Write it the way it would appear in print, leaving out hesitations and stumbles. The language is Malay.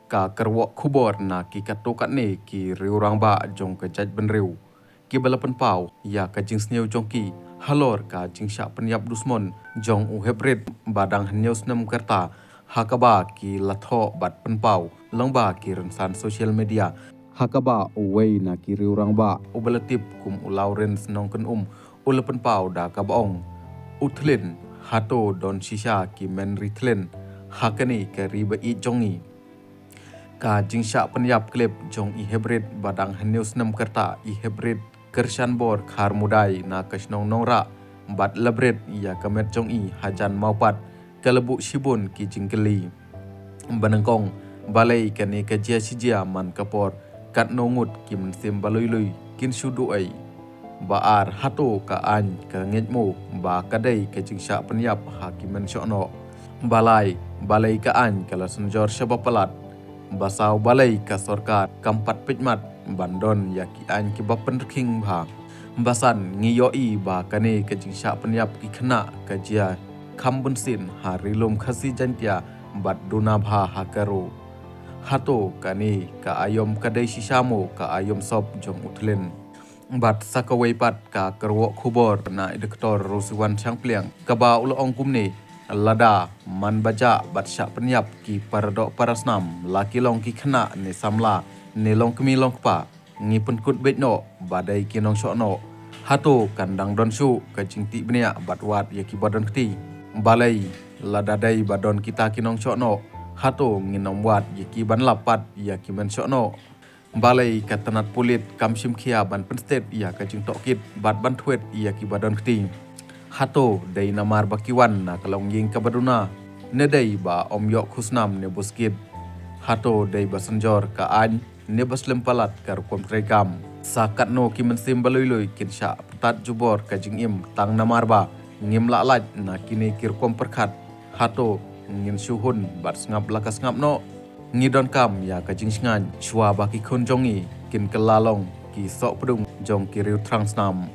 ka kerwok kubor na ki katokat ni ki riu rang ba jong ke jaj ben riu ki balapan pau ya ka jing sneu jong ki halor ka jing sya penyap dusmon jong u hebrid badang hanyau snam kerta hakaba ki latho bat pen pau longba ki rensan social media hakaba uwei na ki riu rang ba ubalatip kum ulauren snong ken ulapan pau da ka baong uthlin hato don shisha ki men rithlin hakani ke riba i jongi ka jingsha penyap klip jong i hebrid badang hanyau snam kerta i hebrid kershan bor khar mudai na kasnong nongra bat labret ya kamet jong i hajan maupat kalebu shibun ki jingkeli banangkong balai kani kajia sijia man kapor kat nongut ki mensim balui kin sudu ai baar hato ka an ka ngejmo ba kadai ke jingsha penyap hakimen syono balai ka an kala senjor syabapalat basau balai ka sorkat kampat pejmat bandon yaki an ki bapen king bha basan ngiyoi ba kane ke jingsha penyap ki khna kajia khambun sin harilum khasi jantia bat duna bha hakaro hato kane ka ayom kadai sisamo ka ayom sop jong utlen bat sakawai pat ka kerwok khubor na doktor Roswan Changpliang kaba ulo ong kumne lada man baja bat syak penyap ki paradok parasnam laki long ki khna ne samla ne long kemi long pa ngi pun kut bet no badai ki nong syokno hato kandang don su ka jingti benia bat wat ya ki badon kti balai lada dai badon kita ki nong syokno hato ngi nom wat ya ki ban lapat ya ki men syokno balai ka tanat pulit kam sim khia ban penstet ya ka jing tokit bat ban thuet ya ki badon kti hato dai namar bakiwan na kalong ying kabaduna ne dai ba om yok khusnam ne buskit hato dai basanjor ka an ne baslem palat kar kom tregam sakat no ki mensim balui kin sya tat jubor ka jing im tang namar ba ngim la lat na kini kir kom perkhat hato ngin suhun bat ngap lakas ngap no ngidon kam ya ka jing sngan chwa ba ki khon jongi kin kelalong ki sok pudung jong ki riu transnam